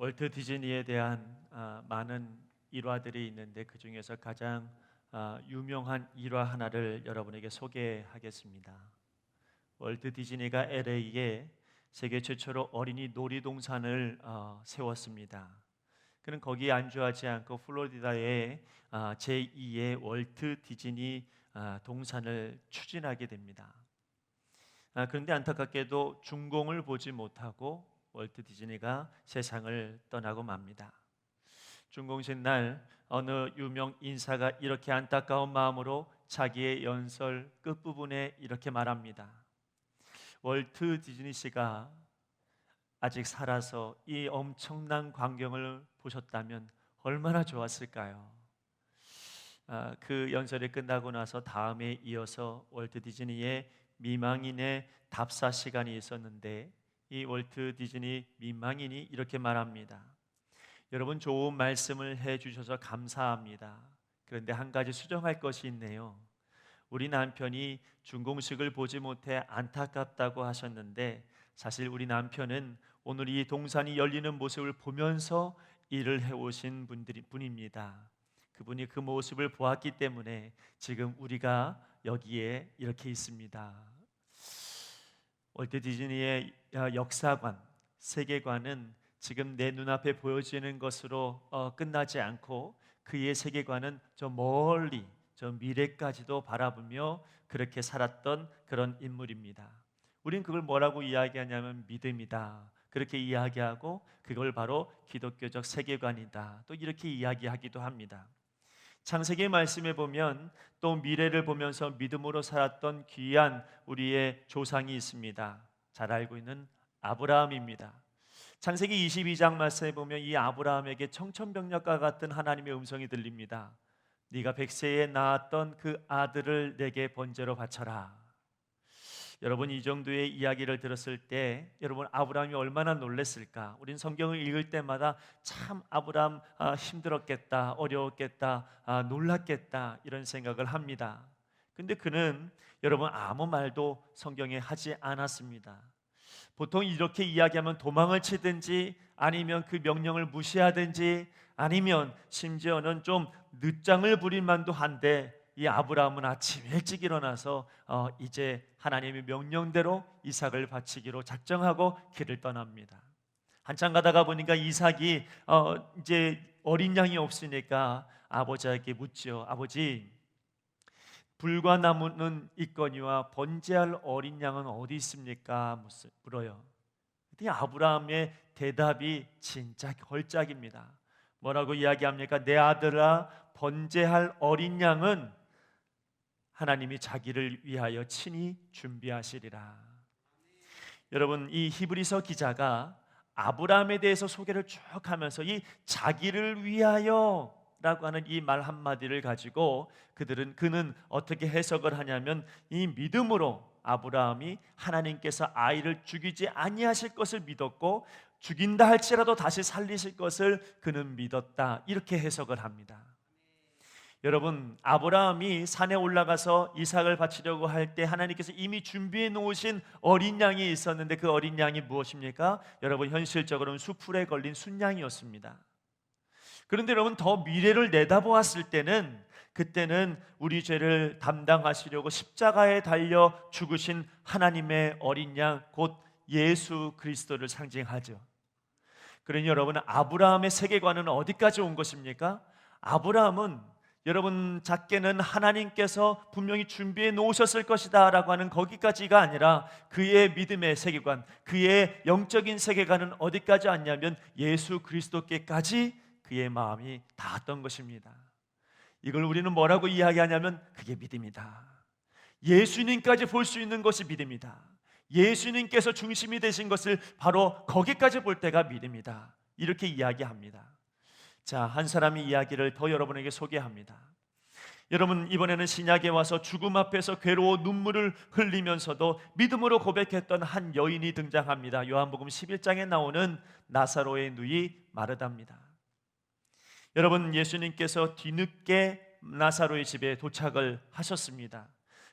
월트 디즈니에 대한 많은 일화들이 있는데 그 중에서 가장 유명한 일화 하나를 여러분에게 소개하겠습니다. 월트 디즈니가 LA에 세계 최초로 어린이 놀이동산을 세웠습니다. 그는 거기에 안주하지 않고 플로리다의 제2의 월트 디즈니 동산을 추진하게 됩니다. 그런데 안타깝게도 준공을 보지 못하고 월트 디즈니가 세상을 떠나고 맙니다. 준공식 날 어느 유명 인사가 이렇게 안타까운 마음으로 자기의 연설 끝부분에 이렇게 말합니다. 월트 디즈니 씨가 아직 살아서 이 엄청난 광경을 보셨다면 얼마나 좋았을까요? 그 연설이 끝나고 나서 다음에 이어서 월트 디즈니의 미망인의 답사 시간이 있었는데 이 월트 디즈니 미망인이 이렇게 말합니다. 여러분, 좋은 말씀을 해주셔서 감사합니다. 그런데 한 가지 수정할 것이 있네요. 우리 남편이 준공식을 보지 못해 안타깝다고 하셨는데 사실 우리 남편은 오늘 이 동산이 열리는 모습을 보면서 일을 해오신 분입니다. 그분이 그 모습을 보았기 때문에 지금 우리가 여기에 이렇게 있습니다. 월트 디즈니의 역사관, 세계관은 지금 내 눈앞에 보여지는 것으로 끝나지 않고 그의 세계관은 저 멀리 저 미래까지도 바라보며 그렇게 살았던 그런 인물입니다. 우린 그걸 뭐라고 이야기하냐면 믿음이다, 그렇게 이야기하고 그걸 바로 기독교적 세계관이다, 또 이렇게 이야기하기도 합니다. 창세기 말씀에 보면 또 미래를 보면서 믿음으로 살았던 귀한 우리의 조상이 있습니다. 잘 알고 있는 아브라함입니다. 창세기 22장 말씀에 보면 이 아브라함에게 청천벽력과 같은 하나님의 음성이 들립니다. 네가 100세에 낳았던 그 아들을 내게 번제로 바쳐라. 여러분, 이 정도의 이야기를 들었을 때 여러분 아브라함이 얼마나 놀랐을까? 우린 성경을 읽을 때마다 참 아브라함 힘들었겠다, 어려웠겠다, 놀랐겠다 이런 생각을 합니다. 근데 그는 여러분 아무 말도 성경에 하지 않았습니다. 보통 이렇게 이야기하면 도망을 치든지 아니면 그 명령을 무시하든지 아니면 심지어는 좀 늦장을 부릴 만도 한데 이 아브라함은 아침 일찍 일어나서 이제 하나님의 명령대로 이삭을 바치기로 작정하고 길을 떠납니다. 한참 가다가 보니까 이삭이 이제 어린 양이 없으니까 아버지에게 묻지요. 아버지, 불과 나무는 있거니와 번제할 어린 양은 어디 있습니까? 물어요. 그때 아브라함의 대답이 진짜 걸작입니다. 뭐라고 이야기합니까? 내 아들아, 번제할 어린 양은 하나님이 자기를 위하여 친히 준비하시리라. 여러분, 이 히브리서 기자가 아브라함에 대해서 소개를 쭉 하면서 이 자기를 위하여 라고 하는 이 말 한마디를 가지고 그는 어떻게 해석을 하냐면 이 믿음으로 아브라함이 하나님께서 아이를 죽이지 아니하실 것을 믿었고 죽인다 할지라도 다시 살리실 것을 그는 믿었다, 이렇게 해석을 합니다. 여러분, 아브라함이 산에 올라가서 이삭을 바치려고 할 때 하나님께서 이미 준비해 놓으신 어린 양이 있었는데 그 어린 양이 무엇입니까? 여러분, 현실적으로는 수풀에 걸린 순양이었습니다. 그런데 여러분, 더 미래를 내다보았을 때는 그때는 우리 죄를 담당하시려고 십자가에 달려 죽으신 하나님의 어린 양, 곧 예수 그리스도를 상징하죠. 그러니 여러분, 아브라함의 세계관은 어디까지 온 것입니까? 아브라함은 여러분 작게는 하나님께서 분명히 준비해 놓으셨을 것이다 라고 하는 거기까지가 아니라 그의 믿음의 세계관, 그의 영적인 세계관은 어디까지 왔냐면 예수 그리스도께까지 그의 마음이 닿았던 것입니다. 이걸 우리는 뭐라고 이야기하냐면 그게 믿음이다. 예수님까지 볼 수 있는 것이 믿음이다. 예수님께서 중심이 되신 것을 바로 거기까지 볼 때가 믿음이다, 이렇게 이야기합니다. 자, 한 사람의 이야기를 더 여러분에게 소개합니다. 여러분, 이번에는 신약에 와서 죽음 앞에서 괴로워 눈물을 흘리면서도 믿음으로 고백했던 한 여인이 등장합니다. 요한복음 11장에 나오는 나사로의 누이 마르다입니다. 여러분, 예수님께서 뒤늦게 나사로의 집에 도착을 하셨습니다.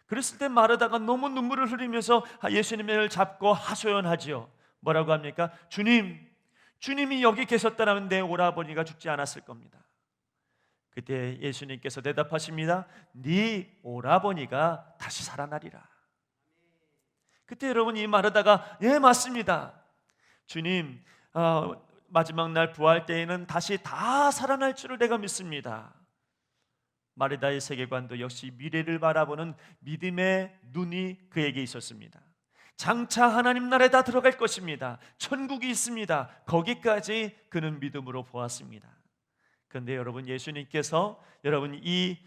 그랬을 때 마르다가 너무 눈물을 흘리면서 예수님을 잡고 하소연하지요. 뭐라고 합니까? 주님, 주님이 여기 계셨다면 내 오라버니가 죽지 않았을 겁니다. 그때 예수님께서 대답하십니다. 네 오라버니가 다시 살아나리라. 그때 여러분 이 마르다가 예 맞습니다. 주님 마지막 날 부활 때에는 다시 다 살아날 줄을 내가 믿습니다. 마르다의 세계관도 역시 미래를 바라보는 믿음의 눈이 그에게 있었습니다. 장차 하나님 나라에 다 들어갈 것입니다. 천국이 있습니다. 거기까지 그는 믿음으로 보았습니다. 그런데 여러분 예수님께서 여러분 이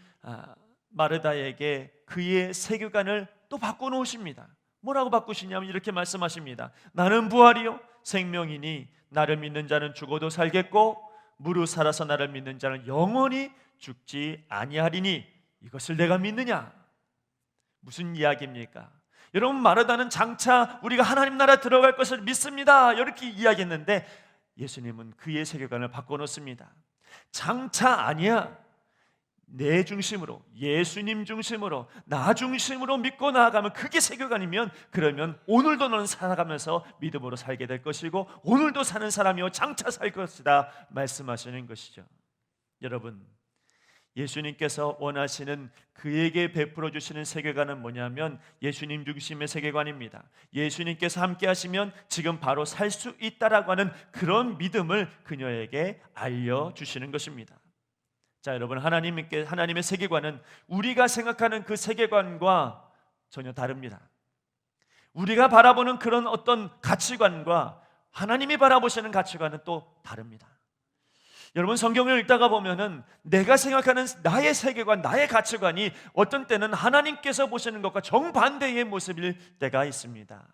마르다에게 그의 세계관을 또 바꿔놓으십니다. 뭐라고 바꾸시냐면 이렇게 말씀하십니다. 나는 부활이요 생명이니 나를 믿는 자는 죽어도 살겠고 무릇 살아서 나를 믿는 자는 영원히 죽지 아니하리니 이것을 내가 믿느냐? 무슨 이야기입니까? 여러분 마르다는 장차 우리가 하나님 나라 들어갈 것을 믿습니다 이렇게 이야기했는데 예수님은 그의 세계관을 바꿔놓습니다. 장차 아니야. 내 중심으로 예수님 중심으로 나 중심으로 믿고 나아가면 그게 세계관이면 그러면 오늘도 너는 살아가면서 믿음으로 살게 될 것이고 오늘도 사는 사람이요 장차 살 것이다 말씀하시는 것이죠. 여러분 예수님께서 원하시는 그에게 베풀어 주시는 세계관은 뭐냐면 예수님 중심의 세계관입니다. 예수님께서 함께 하시면 지금 바로 살 수 있다라고 하는 그런 믿음을 그녀에게 알려주시는 것입니다. 자 여러분 하나님의 세계관은 우리가 생각하는 그 세계관과 전혀 다릅니다. 우리가 바라보는 그런 어떤 가치관과 하나님이 바라보시는 가치관은 또 다릅니다. 여러분 성경을 읽다가 보면은 내가 생각하는 나의 세계관, 나의 가치관이 어떤 때는 하나님께서 보시는 것과 정반대의 모습일 때가 있습니다.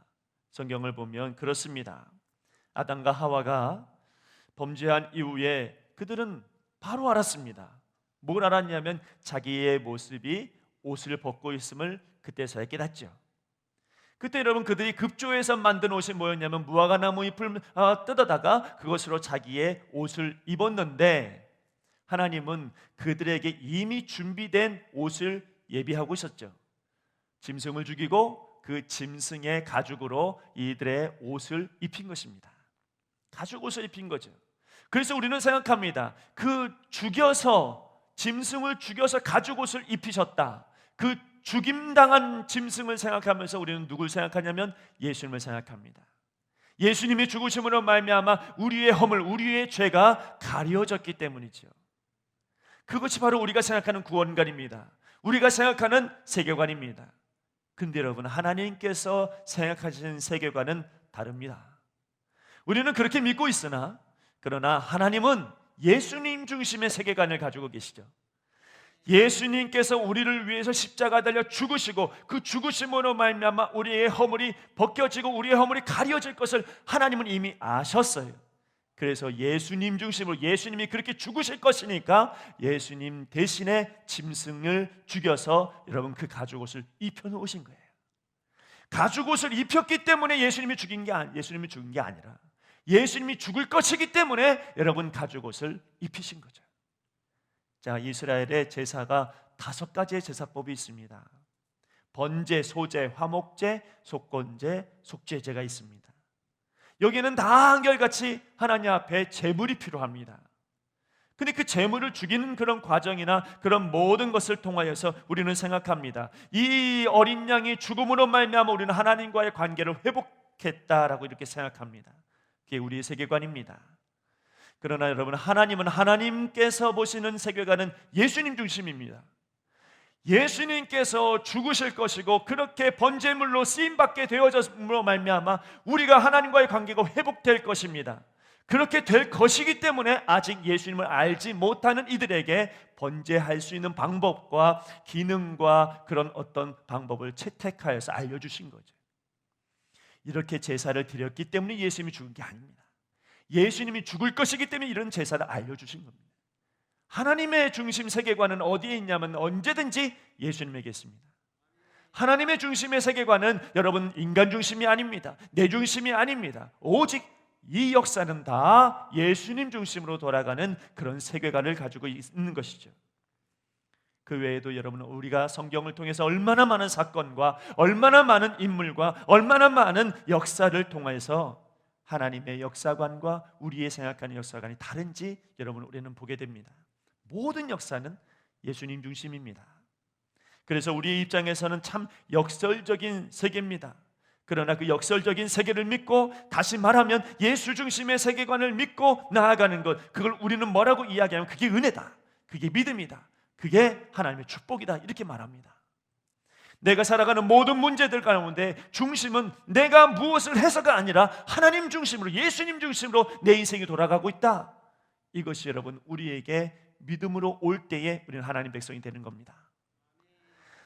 성경을 보면 그렇습니다. 아담과 하와가 범죄한 이후에 그들은 바로 알았습니다. 뭘 알았냐면 자기의 모습이 옷을 벗고 있음을 그때서야 깨닫죠. 그때 여러분 그들이 급조해서 만든 옷이 뭐였냐면 무화과나무 잎을 뜯어다가 그것으로 자기의 옷을 입었는데 하나님은 그들에게 이미 준비된 옷을 예비하고 있었죠. 짐승을 죽이고 그 짐승의 가죽으로 이들의 옷을 입힌 것입니다. 가죽 옷을 입힌 거죠. 그래서 우리는 생각합니다. 짐승을 죽여서 가죽 옷을 입히셨다. 그 죽임당한 짐승을 생각하면서 우리는 누굴 생각하냐면 예수님을 생각합니다. 예수님이 죽으심으로 말미암아 우리의 허물, 우리의 죄가 가려졌기 때문이죠. 그것이 바로 우리가 생각하는 구원관입니다. 우리가 생각하는 세계관입니다. 근데 여러분 하나님께서 생각하시는 세계관은 다릅니다. 우리는 그렇게 믿고 있으나 그러나 하나님은 예수님 중심의 세계관을 가지고 계시죠. 예수님께서 우리를 위해서 십자가 달려 죽으시고 그 죽으심으로 말미암아 우리의 허물이 벗겨지고 우리의 허물이 가려질 것을 하나님은 이미 아셨어요. 그래서 예수님 중심으로 예수님이 그렇게 죽으실 것이니까 예수님 대신에 짐승을 죽여서 여러분 그 가죽옷을 입혀놓으신 거예요. 가죽옷을 입혔기 때문에 예수님이 죽은 게 아니라 예수님이 죽을 것이기 때문에 여러분 가죽옷을 입히신 거죠. 자, 이스라엘의 제사가 5가지의 제사법이 있습니다. 번제, 소제, 화목제, 속건제, 속죄제가 있습니다. 여기는 다 한결같이 하나님 앞에 제물이 필요합니다. 근데 그 제물을 죽이는 그런 과정이나 그런 모든 것을 통하여서 우리는 생각합니다. 이 어린 양이 죽음으로 말미암아 우리는 하나님과의 관계를 회복했다라고 이렇게 생각합니다. 그게 우리의 세계관입니다. 그러나 여러분 하나님은 하나님께서 보시는 세계관은 예수님 중심입니다. 예수님께서 죽으실 것이고 그렇게 번제물로 쓰임받게 되어졌으므로 말미암아 우리가 하나님과의 관계가 회복될 것입니다. 그렇게 될 것이기 때문에 아직 예수님을 알지 못하는 이들에게 번제할 수 있는 방법과 기능과 그런 어떤 방법을 채택하여서 알려주신 거죠. 이렇게 제사를 드렸기 때문에 예수님이 죽은 게 아닙니다. 예수님이 죽을 것이기 때문에 이런 제사를 알려주신 겁니다. 하나님의 중심 세계관은 어디에 있냐면 언제든지 예수님에게 있습니다. 하나님의 중심의 세계관은 여러분 인간 중심이 아닙니다. 내 중심이 아닙니다. 오직 이 역사는 다 예수님 중심으로 돌아가는 그런 세계관을 가지고 있는 것이죠. 그 외에도 여러분 우리가 성경을 통해서 얼마나 많은 사건과 얼마나 많은 인물과 얼마나 많은 역사를 통해서 하나님의 역사관과 우리의 생각하는 역사관이 다른지 여러분 우리는 보게 됩니다. 모든 역사는 예수님 중심입니다. 그래서 우리의 입장에서는 참 역설적인 세계입니다. 그러나 그 역설적인 세계를 믿고, 다시 말하면 예수 중심의 세계관을 믿고 나아가는 것, 그걸 우리는 뭐라고 이야기하면 그게 은혜다, 그게 믿음이다, 그게 하나님의 축복이다, 이렇게 말합니다. 내가 살아가는 모든 문제들 가운데 중심은 내가 무엇을 해서가 아니라 하나님 중심으로, 예수님 중심으로 내 인생이 돌아가고 있다. 이것이 여러분 우리에게 믿음으로 올 때에 우리는 하나님 백성이 되는 겁니다.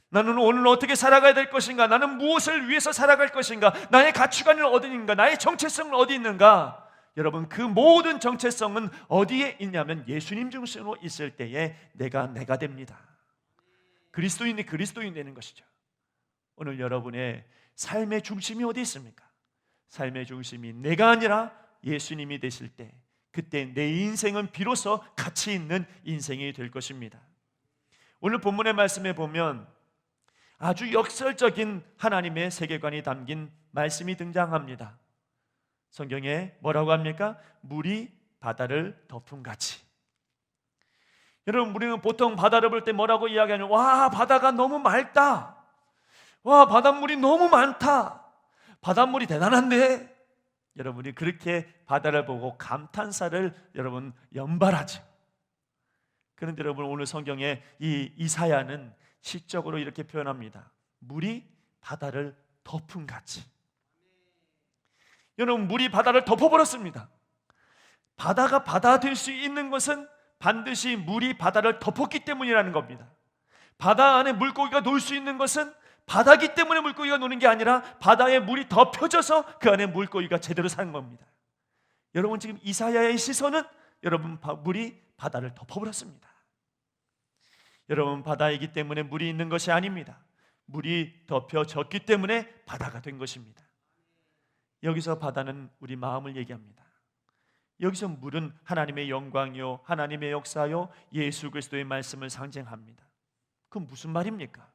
나는 오늘 어떻게 살아가야 될 것인가? 나는 무엇을 위해서 살아갈 것인가? 나의 가치관은 어디 있는가? 나의 정체성은 어디 있는가? 여러분, 그 모든 정체성은 어디에 있냐면 예수님 중심으로 있을 때에 내가 됩니다. 그리스도인이 그리스도인 되는 것이죠. 오늘 여러분의 삶의 중심이 어디 있습니까? 삶의 중심이 내가 아니라 예수님이 되실 때, 그때 내 인생은 비로소 가치 있는 인생이 될 것입니다. 오늘 본문의 말씀에 보면 아주 역설적인 하나님의 세계관이 담긴 말씀이 등장합니다. 성경에 뭐라고 합니까? 물이 바다를 덮은 같이. 여러분, 우리는 보통 바다를 볼 때 뭐라고 이야기하냐면, 와, 바다가 너무 맑다, 와, 바닷물이 너무 많다, 바닷물이 대단한데, 여러분이 그렇게 바다를 보고 감탄사를 여러분 연발하죠. 그런데 여러분, 오늘 성경에 이 이사야는 시적으로 이렇게 표현합니다. 물이 바다를 덮은 같이. 여러분, 물이 바다를 덮어버렸습니다. 바다가 바다 될 수 있는 것은 반드시 물이 바다를 덮었기 때문이라는 겁니다. 바다 안에 물고기가 놀 수 있는 것은 바다기 때문에 물고기가 노는 게 아니라 바다에 물이 덮여져서 그 안에 물고기가 제대로 사는 겁니다. 여러분, 지금 이사야의 시선은 여러분 물이 바다를 덮어버렸습니다. 여러분, 바다이기 때문에 물이 있는 것이 아닙니다. 물이 덮여졌기 때문에 바다가 된 것입니다. 여기서 바다는 우리 마음을 얘기합니다. 여기서 물은 하나님의 영광이요, 하나님의 역사요, 예수 그리스도의 말씀을 상징합니다. 그건 무슨 말입니까?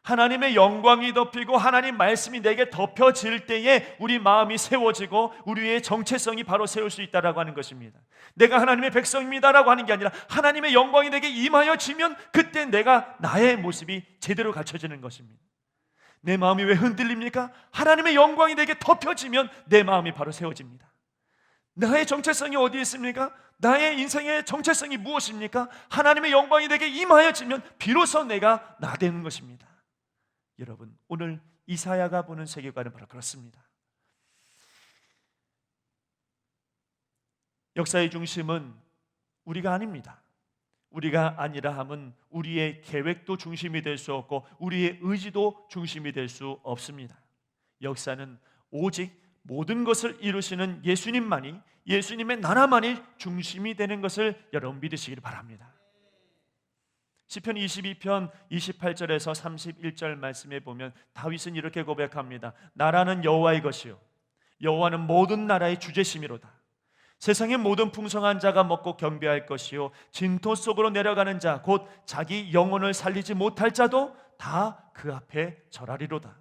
하나님의 영광이 덮이고 하나님 말씀이 내게 덮여질 때에 우리 마음이 세워지고 우리의 정체성이 바로 세울 수 있다라고 하는 것입니다. 내가 하나님의 백성입니다라고 하는 게 아니라 하나님의 영광이 내게 임하여지면 그때 내가 나의 모습이 제대로 갖춰지는 것입니다. 내 마음이 왜 흔들립니까? 하나님의 영광이 내게 덮여지면 내 마음이 바로 세워집니다. 나의 정체성이 어디 있습니까? 나의 인생의 정체성이 무엇입니까? 하나님의 영광이 내게 임하여지면 비로소 내가 나 되는 것입니다. 여러분, 오늘 이사야가 보는 세계관은 바로 그렇습니다. 역사의 중심은 우리가 아닙니다. 우리가 아니라 함은 우리의 계획도 중심이 될 수 없고 우리의 의지도 중심이 될 수 없습니다. 역사는 오직 모든 것을 이루시는 예수님만이, 예수님의 나라만이 중심이 되는 것을 여러분 믿으시길 바랍니다. 시편 22편 28절에서 31절 말씀에 보면 다윗은 이렇게 고백합니다. 나라는 여호와의 것이요 여호와는 모든 나라의 주제심이로다. 세상의 모든 풍성한 자가 먹고 경배할 것이요 진토 속으로 내려가는 자 곧 자기 영혼을 살리지 못할 자도 다 그 앞에 절하리로다.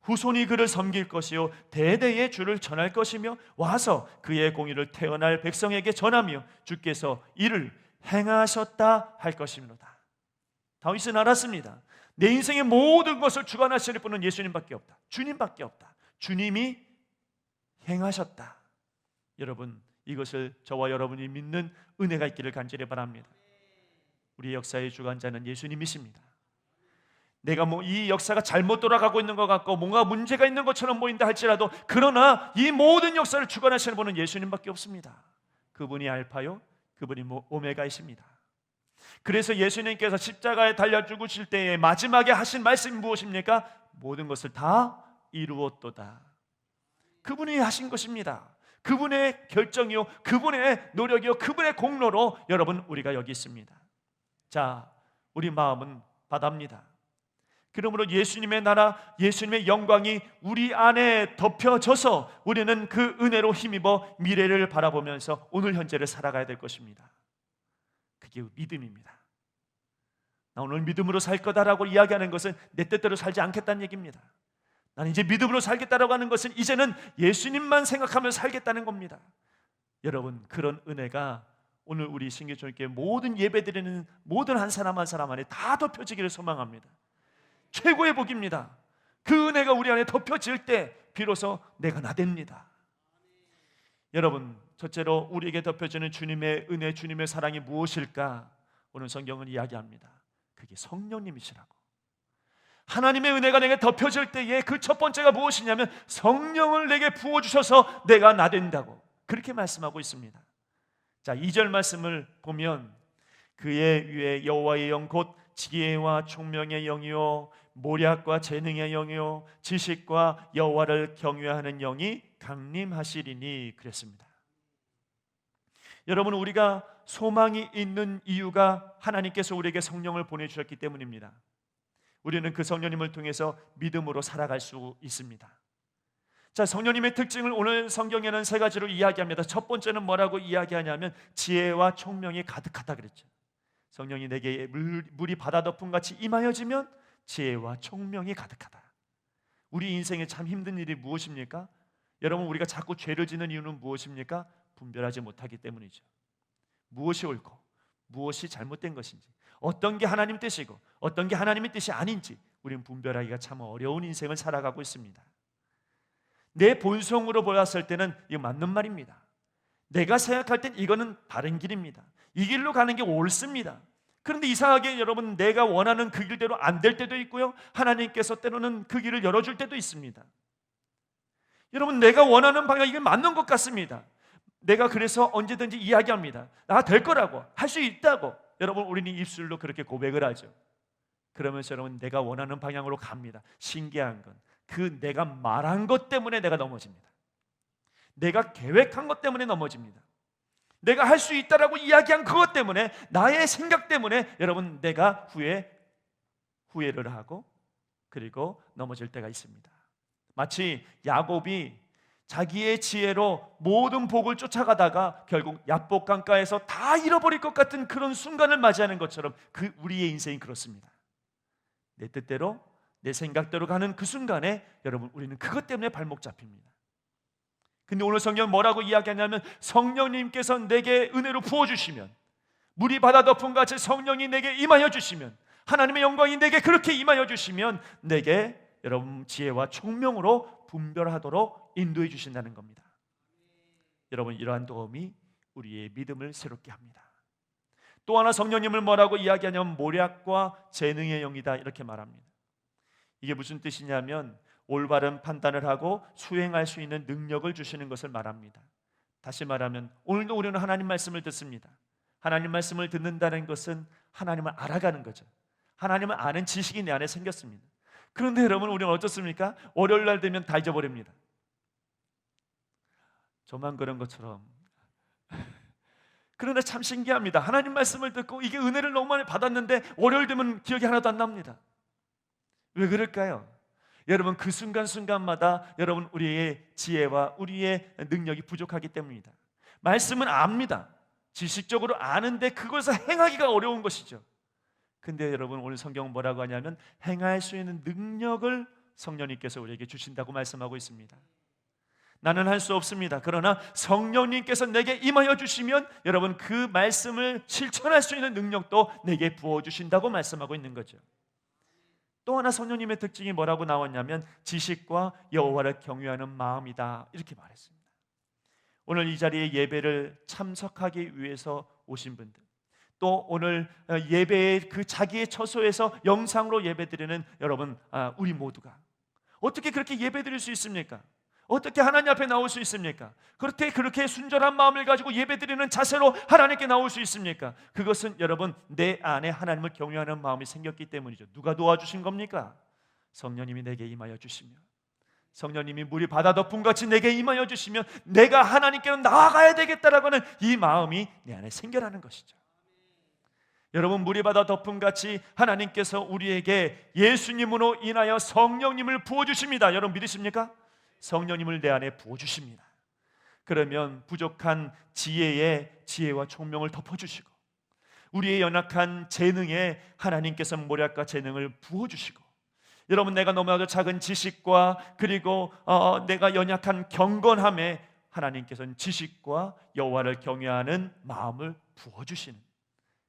후손이 그를 섬길 것이요 대대의 주를 전할 것이며 와서 그의 공의를 태어날 백성에게 전하며 주께서 이를 행하셨다 할 것이로다. 다윗은 알았습니다. 내 인생의 모든 것을 주관하실 분은 예수님밖에 없다. 주님밖에 없다. 주님이 행하셨다. 여러분, 이것을 저와 여러분이 믿는 은혜가 있기를 간절히 바랍니다. 우리 역사의 주관자는 예수님이십니다. 내가 이 역사가 잘못 돌아가고 있는 것 같고 뭔가 문제가 있는 것처럼 보인다 할지라도, 그러나 이 모든 역사를 주관하시는 분은 예수님밖에 없습니다. 그분이 알파요, 그분이 오메가이십니다. 그래서 예수님께서 십자가에 달려 죽으실 때에 마지막에 하신 말씀이 무엇입니까? 모든 것을 다 이루었도다. 그분이 하신 것입니다. 그분의 결정이요, 그분의 노력이요, 그분의 공로로 여러분 우리가 여기 있습니다. 자, 우리 마음은 바다입니다. 그러므로 예수님의 나라, 예수님의 영광이 우리 안에 덮여져서 우리는 그 은혜로 힘입어 미래를 바라보면서 오늘 현재를 살아가야 될 것입니다. 그게 믿음입니다. 나 오늘 믿음으로 살 거다라고 이야기하는 것은 내 뜻대로 살지 않겠다는 얘기입니다. 나는 이제 믿음으로 살겠다라고 하는 것은 이제는 예수님만 생각하며 살겠다는 겁니다. 여러분, 그런 은혜가 오늘 우리 신기초교회 모든 예배드리는 모든 한 사람 한 사람 안에 다 덮여지기를 소망합니다. 최고의 복입니다. 그 은혜가 우리 안에 덮여질 때 비로소 내가 나됩니다. 여러분, 첫째로 우리에게 덮여지는 주님의 은혜, 주님의 사랑이 무엇일까? 오늘 성경은 이야기합니다. 그게 성령님이시라고. 하나님의 은혜가 내게 덮여질 때에 그 첫 번째가 무엇이냐면 성령을 내게 부어주셔서 내가 나된다고 그렇게 말씀하고 있습니다. 자, 2절 말씀을 보면 그의 위에 여호와의 영 곧 지혜와 총명의 영이요 모략과 재능의 영이요 지식과 여호와를 경외하는 영이 강림하시리니 그랬습니다. 여러분, 우리가 소망이 있는 이유가 하나님께서 우리에게 성령을 보내주셨기 때문입니다. 우리는 그 성령님을 통해서 믿음으로 살아갈 수 있습니다. 자, 성령님의 특징을 오늘 성경에는 세 가지로 이야기합니다. 첫 번째는 뭐라고 이야기하냐면 지혜와 총명이 가득하다 그랬죠. 성령이 내게 물이 바다 덮음 같이 임하여지면 지혜와 총명이 가득하다. 우리 인생에 참 힘든 일이 무엇입니까? 여러분, 우리가 자꾸 죄를 짓는 이유는 무엇입니까? 분별하지 못하기 때문이죠. 무엇이 옳고 무엇이 잘못된 것인지, 어떤 게 하나님 뜻이고 어떤 게 하나님의 뜻이 아닌지 우리는 분별하기가 참 어려운 인생을 살아가고 있습니다. 내 본성으로 보았을 때는 이거 맞는 말입니다. 내가 생각할 땐 이거는 다른 길입니다. 이 길로 가는 게 옳습니다. 그런데 이상하게 여러분, 내가 원하는 그 길대로 안 될 때도 있고요, 하나님께서 때로는 그 길을 열어줄 때도 있습니다. 여러분, 내가 원하는 방향 이게 맞는 것 같습니다. 내가 그래서 언제든지 이야기합니다. 나 될 거라고, 할 수 있다고. 여러분, 우리는 입술로 그렇게 고백을 하죠. 그러면서 여러분, 내가 원하는 방향으로 갑니다. 신기한 건 그 내가 말한 것 때문에 내가 넘어집니다. 내가 계획한 것 때문에 넘어집니다. 내가 할 수 있다라고 이야기한 그것 때문에, 나의 생각 때문에 여러분, 내가 후회를 하고 그리고 넘어질 때가 있습니다. 마치 야곱이 자기의 지혜로 모든 복을 쫓아가다가 결국 야복 강가에서 다 잃어버릴 것 같은 그런 순간을 맞이하는 것처럼 그 우리의 인생이 그렇습니다. 내 뜻대로 내 생각대로 가는 그 순간에 여러분, 우리는 그것 때문에 발목 잡힙니다. 근데 오늘 성경은 뭐라고 이야기하냐면 성령님께서 내게 은혜로 부어주시면, 물이 바다 덮음 같이 성령이 내게 임하여 주시면, 하나님의 영광이 내게 그렇게 임하여 주시면 내게 여러분 지혜와 총명으로 분별하도록 인도해 주신다는 겁니다. 여러분, 이러한 도움이 우리의 믿음을 새롭게 합니다. 또 하나 성령님을 뭐라고 이야기하냐면 모략과 재능의 영이다 이렇게 말합니다. 이게 무슨 뜻이냐면 올바른 판단을 하고 수행할 수 있는 능력을 주시는 것을 말합니다. 다시 말하면 오늘도 우리는 하나님 말씀을 듣습니다. 하나님 말씀을 듣는다는 것은 하나님을 알아가는 거죠. 하나님을 아는 지식이 내 안에 생겼습니다. 그런데 여러분, 우리는 어떻습니까? 월요일 날 되면 다 잊어버립니다. 저만 그런 것처럼. 그런데 참 신기합니다. 하나님 말씀을 듣고 이게 은혜를 너무 많이 받았는데 월요일 되면 기억이 하나도 안 납니다. 왜 그럴까요? 여러분, 그 순간순간마다 여러분 우리의 지혜와 우리의 능력이 부족하기 때문입니다. 말씀은 압니다. 지식적으로 아는데 그것을 행하기가 어려운 것이죠. 근데 여러분, 오늘 성경은 뭐라고 하냐면 행할 수 있는 능력을 성령님께서 우리에게 주신다고 말씀하고 있습니다. 나는 할 수 없습니다. 그러나 성령님께서 내게 임하여 주시면 여러분 그 말씀을 실천할 수 있는 능력도 내게 부어주신다고 말씀하고 있는 거죠. 또 하나 성령님의 특징이 뭐라고 나왔냐면 지식과 여호와를 경외하는 마음이다 이렇게 말했습니다. 오늘 이 자리에 예배를 참석하기 위해서 오신 분들, 또 오늘 예배의 그 자기의 처소에서 영상으로 예배드리는 여러분, 우리 모두가 어떻게 그렇게 예배드릴 수 있습니까? 어떻게 하나님 앞에 나올 수 있습니까? 그렇게 순전한 마음을 가지고 예배드리는 자세로 하나님께 나올 수 있습니까? 그것은 여러분 내 안에 하나님을 경외하는 마음이 생겼기 때문이죠. 누가 도와주신 겁니까? 성령님이 내게 임하여 주시면, 성령님이 물이 바다 덮음같이 내게 임하여 주시면 내가 하나님께로 나아가야 되겠다라고 하는 이 마음이 내 안에 생겨나는 것이죠. 여러분, 물이 바다 덮음같이 하나님께서 우리에게 예수님으로 인하여 성령님을 부어주십니다. 여러분 믿으십니까? 성령님을 내 안에 부어주십니다. 그러면 부족한 지혜와 총명을 덮어주시고 우리의 연약한 재능에 하나님께서 모략과 재능을 부어주시고 여러분, 내가 너무나도 작은 지식과 그리고 내가 연약한 경건함에 하나님께서는 지식과 여호와를 경외하는 마음을 부어주시는,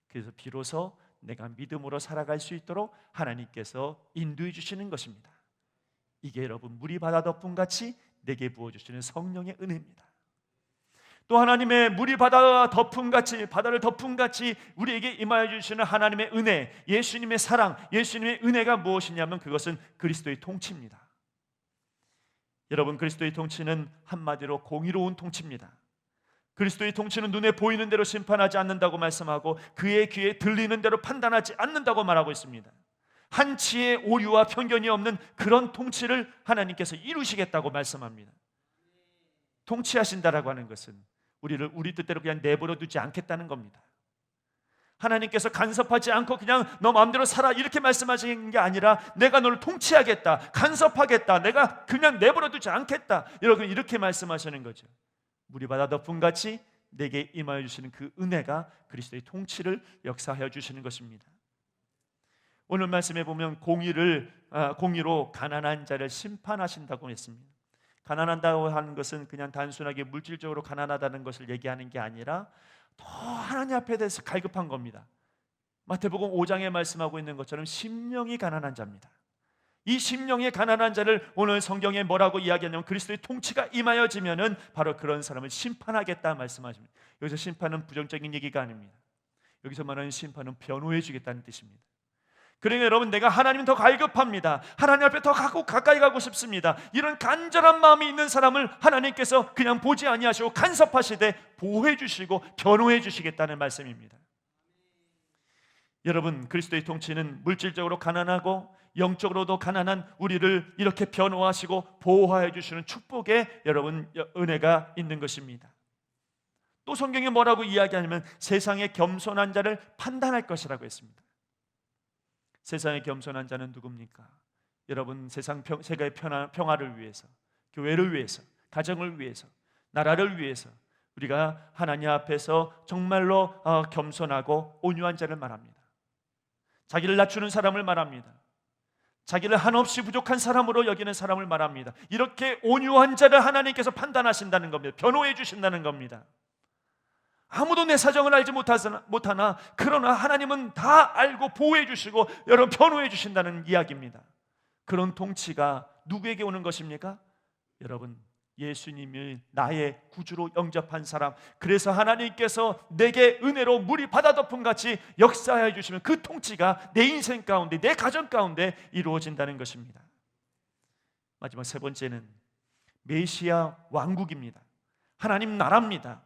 그래서 비로소 내가 믿음으로 살아갈 수 있도록 하나님께서 인도해 주시는 것입니다. 이게 여러분, 물이 바다 덮음같이 내게 부어주시는 성령의 은혜입니다. 또 하나님의 물이 바다를 덮음같이 우리에게 임하여 주시는 하나님의 은혜, 예수님의 사랑, 예수님의 은혜가 무엇이냐면 그것은 그리스도의 통치입니다. 여러분, 그리스도의 통치는 한마디로 공의로운 통치입니다. 그리스도의 통치는 눈에 보이는 대로 심판하지 않는다고 말씀하고 그의 귀에 들리는 대로 판단하지 않는다고 말하고 있습니다. 한치의 오류와 편견이 없는 그런 통치를 하나님께서 이루시겠다고 말씀합니다. 통치하신다라고 하는 것은 우리를 우리 뜻대로 그냥 내버려 두지 않겠다는 겁니다. 하나님께서 간섭하지 않고 그냥 너 마음대로 살아 이렇게 말씀하시는 게 아니라 내가 너를 통치하겠다, 간섭하겠다, 내가 그냥 내버려 두지 않겠다, 여러분 이렇게 말씀하시는 거죠. 물이 바다 덮음같이 내게 임하여 주시는 그 은혜가 그리스도의 통치를 역사하여 주시는 것입니다. 오늘 말씀에 보면 공의로 가난한 자를 심판하신다고 했습니다. 가난한다고 하는 것은 그냥 단순하게 물질적으로 가난하다는 것을 얘기하는 게 아니라 더 하나님 앞에 대해서 갈급한 겁니다. 마태복음 5장에 말씀하고 있는 것처럼 심령이 가난한 자입니다. 이 심령의 가난한 자를 오늘 성경에 뭐라고 이야기하냐면 그리스도의 통치가 임하여지면은 바로 그런 사람을 심판하겠다 말씀하십니다. 여기서 심판은 부정적인 얘기가 아닙니다. 여기서 말하는 심판은 변호해 주겠다는 뜻입니다. 그러니까 여러분, 내가 하나님 더 갈급합니다, 하나님 앞에 더 가까이 가고 싶습니다, 이런 간절한 마음이 있는 사람을 하나님께서 그냥 보지 아니하시고 간섭하시되 보호해 주시고 변호해 주시겠다는 말씀입니다. 여러분, 그리스도의 통치는 물질적으로 가난하고 영적으로도 가난한 우리를 이렇게 변호하시고 보호해 주시는 축복의 여러분 은혜가 있는 것입니다. 또 성경에 뭐라고 이야기하냐면 세상의 겸손한 자를 판단할 것이라고 했습니다. 세상의 겸손한 자는 누굽니까? 여러분, 세계의 평화를 위해서, 교회를 위해서, 가정을 위해서, 나라를 위해서 우리가 하나님 앞에서 정말로 겸손하고 온유한 자를 말합니다. 자기를 낮추는 사람을 말합니다. 자기를 한없이 부족한 사람으로 여기는 사람을 말합니다. 이렇게 온유한 자를 하나님께서 판단하신다는 겁니다. 변호해 주신다는 겁니다. 아무도 내 사정을 알지 못하나 그러나 하나님은 다 알고 보호해 주시고 여러분 변호해 주신다는 이야기입니다. 그런 통치가 누구에게 오는 것입니까? 여러분, 예수님이 나의 구주로 영접한 사람, 그래서 하나님께서 내게 은혜로 물이 바다 덮음같이 역사해 주시면 그 통치가 내 인생 가운데, 내 가정 가운데 이루어진다는 것입니다. 마지막 세 번째는 메시아 왕국입니다. 하나님 나라입니다.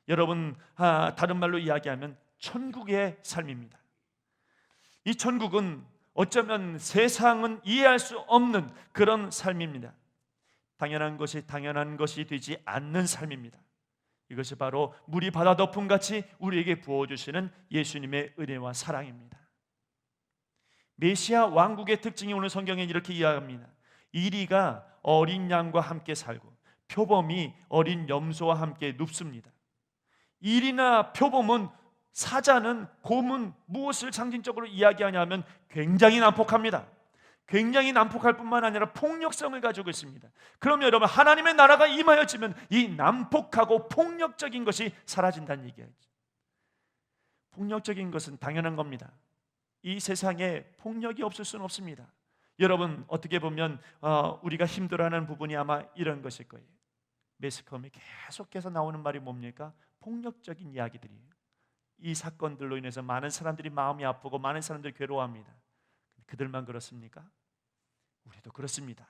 여러분, 다른 말로 이야기하면 천국의 삶입니다. 이 천국은 어쩌면 세상은 이해할 수 없는 그런 삶입니다. 당연한 것이 되지 않는 삶입니다. 이것이 바로 물이 바다 덮음같이 우리에게 부어주시는 예수님의 은혜와 사랑입니다. 메시아 왕국의 특징이 오늘 성경에 이렇게 이야기합니다. 이리가 어린 양과 함께 살고 표범이 어린 염소와 함께 눕습니다. 일이나 표범은, 사자는, 곰은 무엇을 상징적으로 이야기하냐면 굉장히 난폭합니다. 굉장히 난폭할 뿐만 아니라 폭력성을 가지고 있습니다. 그러면 여러분, 하나님의 나라가 임하여지면 이 난폭하고 폭력적인 것이 사라진다는 얘기예요. 폭력적인 것은 당연한 겁니다. 이 세상에 폭력이 없을 수는 없습니다. 여러분, 어떻게 보면 우리가 힘들어하는 부분이 아마 이런 것일 거예요. 매스컴에 계속해서 나오는 말이 뭡니까? 폭력적인 이야기들이에요. 이 사건들로 인해서 많은 사람들이 마음이 아프고 많은 사람들이 괴로워합니다. 그들만 그렇습니까? 우리도 그렇습니다.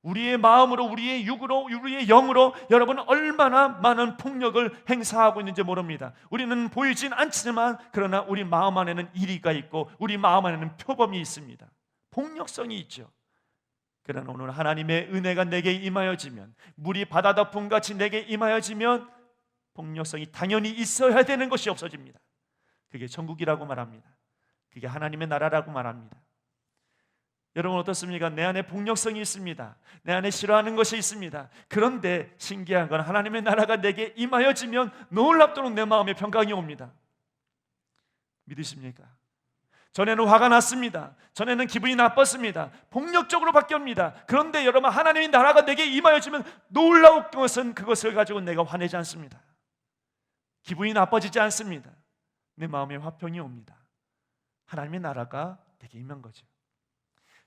우리의 마음으로, 우리의 육으로, 우리의 영으로 여러분은 얼마나 많은 폭력을 행사하고 있는지 모릅니다. 우리는 보이진 않지만 그러나 우리 마음 안에는 이리가 있고 우리 마음 안에는 표범이 있습니다. 폭력성이 있죠. 그러나 오늘 하나님의 은혜가 내게 임하여지면, 물이 바다 덮음같이 내게 임하여지면 폭력성이 당연히 있어야 되는 것이 없어집니다. 그게 천국이라고 말합니다. 그게 하나님의 나라라고 말합니다. 여러분 어떻습니까? 내 안에 폭력성이 있습니다. 내 안에 싫어하는 것이 있습니다. 그런데 신기한 건 하나님의 나라가 내게 임하여지면 놀랍도록 내 마음에 평강이 옵니다. 믿으십니까? 전에는 화가 났습니다. 전에는 기분이 나빴습니다. 폭력적으로 바뀝니다. 그런데 여러분, 하나님의 나라가 내게 임하여지면 놀라운 것은 그것을 가지고 내가 화내지 않습니다. 기분이 나빠지지 않습니다. 내 마음에 화평이 옵니다. 하나님의 나라가 내게 임한 거죠.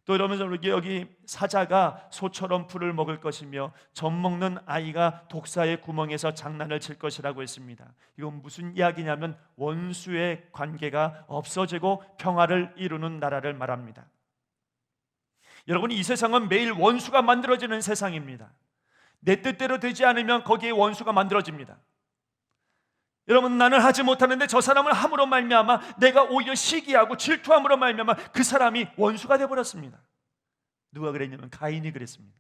또 여러분, 여기 사자가 소처럼 풀을 먹을 것이며 젖먹는 아이가 독사의 구멍에서 장난을 칠 것이라고 했습니다. 이건 무슨 이야기냐면 원수의 관계가 없어지고 평화를 이루는 나라를 말합니다. 여러분, 이 세상은 매일 원수가 만들어지는 세상입니다. 내 뜻대로 되지 않으면 거기에 원수가 만들어집니다. 여러분, 나는 하지 못하는데 저 사람을 함으로 말미암아 내가 오히려 시기하고 질투함으로 말미암아 그 사람이 원수가 되어버렸습니다. 누가 그랬냐면 가인이 그랬습니다.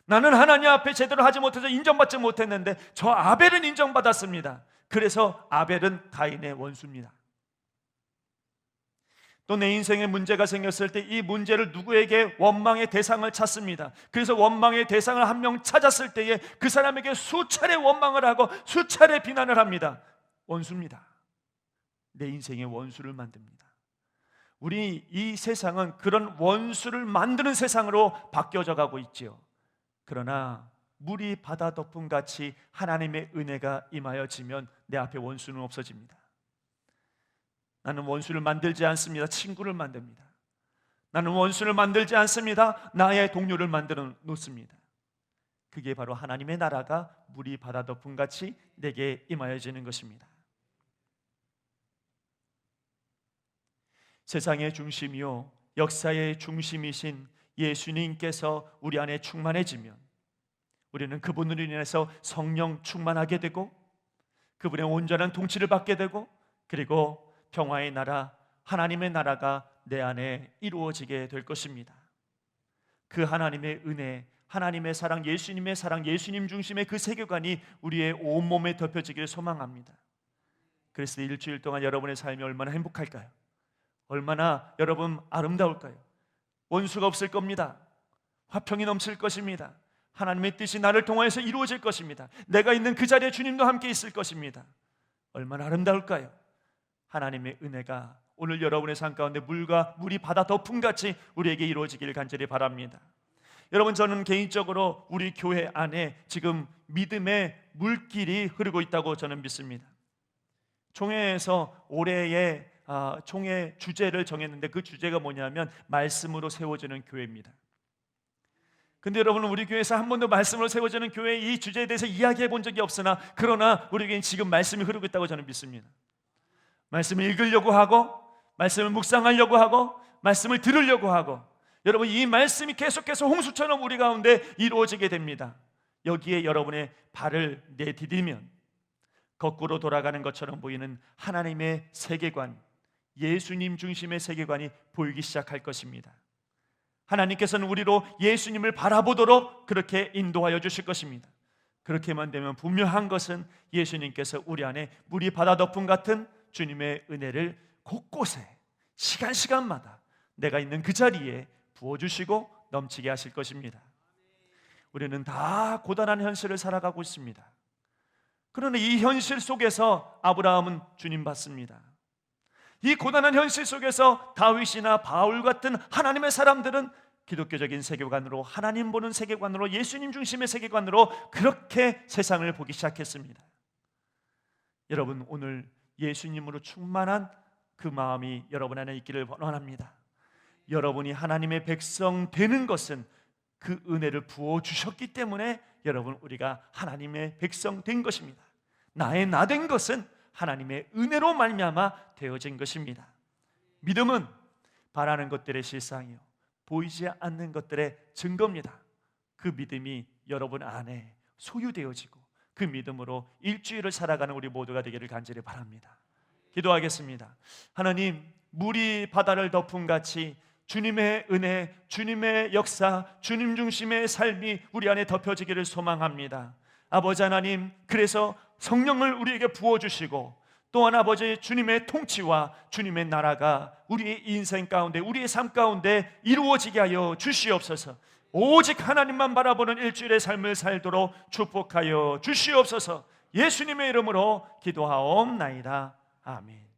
나는 하나님 앞에 제대로 하지 못해서 인정받지 못했는데 저 아벨은 인정받았습니다. 그래서 아벨은 가인의 원수입니다. 또 내 인생에 문제가 생겼을 때 이 문제를 누구에게 원망의 대상을 찾습니다. 그래서 원망의 대상을 한 명 찾았을 때에 그 사람에게 수차례 원망을 하고 수차례 비난을 합니다. 원수입니다. 내 인생의 원수를 만듭니다. 우리 이 세상은 그런 원수를 만드는 세상으로 바뀌어져 가고 있지요. 그러나 물이 바다 덮음같이 하나님의 은혜가 임하여지면 내 앞에 원수는 없어집니다. 나는 원수를 만들지 않습니다. 친구를 만듭니다. 나는 원수를 만들지 않습니다. 나의 동료를 만들어 놓습니다. 그게 바로 하나님의 나라가 물이 바다 덮음같이 내게 임하여지는 것입니다. 세상의 중심이요 역사의 중심이신 예수님께서 우리 안에 충만해지면 우리는 그분으로 인해서 성령 충만하게 되고 그분의 온전한 통치를 받게 되고 그리고 평화의 나라, 하나님의 나라가 내 안에 이루어지게 될 것입니다. 그 하나님의 은혜, 하나님의 사랑, 예수님의 사랑, 예수님 중심의 그 세계관이 우리의 온몸에 덮여지기를 소망합니다. 그래서 일주일 동안 여러분의 삶이 얼마나 행복할까요? 얼마나 여러분 아름다울까요? 원수가 없을 겁니다. 화평이 넘칠 것입니다. 하나님의 뜻이 나를 통하여서 이루어질 것입니다. 내가 있는 그 자리에 주님도 함께 있을 것입니다. 얼마나 아름다울까요? 하나님의 은혜가 오늘 여러분의 삶 가운데 물이 바다 덮음같이 우리에게 이루어지기를 간절히 바랍니다. 여러분, 저는 개인적으로 우리 교회 안에 지금 믿음의 물길이 흐르고 있다고 저는 믿습니다. 총회에서 올해의 총회 주제를 정했는데 그 주제가 뭐냐면 말씀으로 세워지는 교회입니다. 근데 여러분, 우리 교회에서 한 번도 말씀으로 세워지는 교회 이 주제에 대해서 이야기해 본 적이 없으나 그러나 우리 교회는 지금 말씀이 흐르고 있다고 저는 믿습니다. 말씀을 읽으려고 하고 말씀을 묵상하려고 하고 말씀을 들으려고 하고 여러분, 이 말씀이 계속해서 홍수처럼 우리 가운데 이루어지게 됩니다. 여기에 여러분의 발을 내디디면 거꾸로 돌아가는 것처럼 보이는 하나님의 세계관, 예수님 중심의 세계관이 보이기 시작할 것입니다. 하나님께서는 우리로 예수님을 바라보도록 그렇게 인도하여 주실 것입니다. 그렇게만 되면 분명한 것은 예수님께서 우리 안에 물이 바다 덮음 같은 주님의 은혜를 곳곳에 시간마다 내가 있는 그 자리에 부어주시고 넘치게 하실 것입니다. 우리는 다 고단한 현실을 살아가고 있습니다. 그러나 이 현실 속에서 아브라함은 주님 받습니다. 이 고단한 현실 속에서 다윗이나 바울 같은 하나님의 사람들은 기독교적인 세계관으로, 하나님 보는 세계관으로, 예수님 중심의 세계관으로 그렇게 세상을 보기 시작했습니다. 여러분, 오늘 예수님으로 충만한 그 마음이 여러분 안에 있기를 원합니다. 여러분이 하나님의 백성 되는 것은 그 은혜를 부어주셨기 때문에 여러분, 우리가 하나님의 백성 된 것입니다. 나의 나 된 것은 하나님의 은혜로 말미암아 되어진 것입니다. 믿음은 바라는 것들의 실상이요 보이지 않는 것들의 증거입니다. 그 믿음이 여러분 안에 소유되어지고 그 믿음으로 일주일을 살아가는 우리 모두가 되기를 간절히 바랍니다. 기도하겠습니다. 하나님, 물이 바다를 덮음같이 주님의 은혜, 주님의 역사, 주님 중심의 삶이 우리 안에 덮여지기를 소망합니다. 아버지 하나님, 그래서 성령을 우리에게 부어주시고 또한 아버지 주님의 통치와 주님의 나라가 우리의 인생 가운데, 우리의 삶 가운데 이루어지게 하여 주시옵소서. 오직 하나님만 바라보는 일주일의 삶을 살도록 축복하여 주시옵소서. 예수님의 이름으로 기도하옵나이다. 아멘.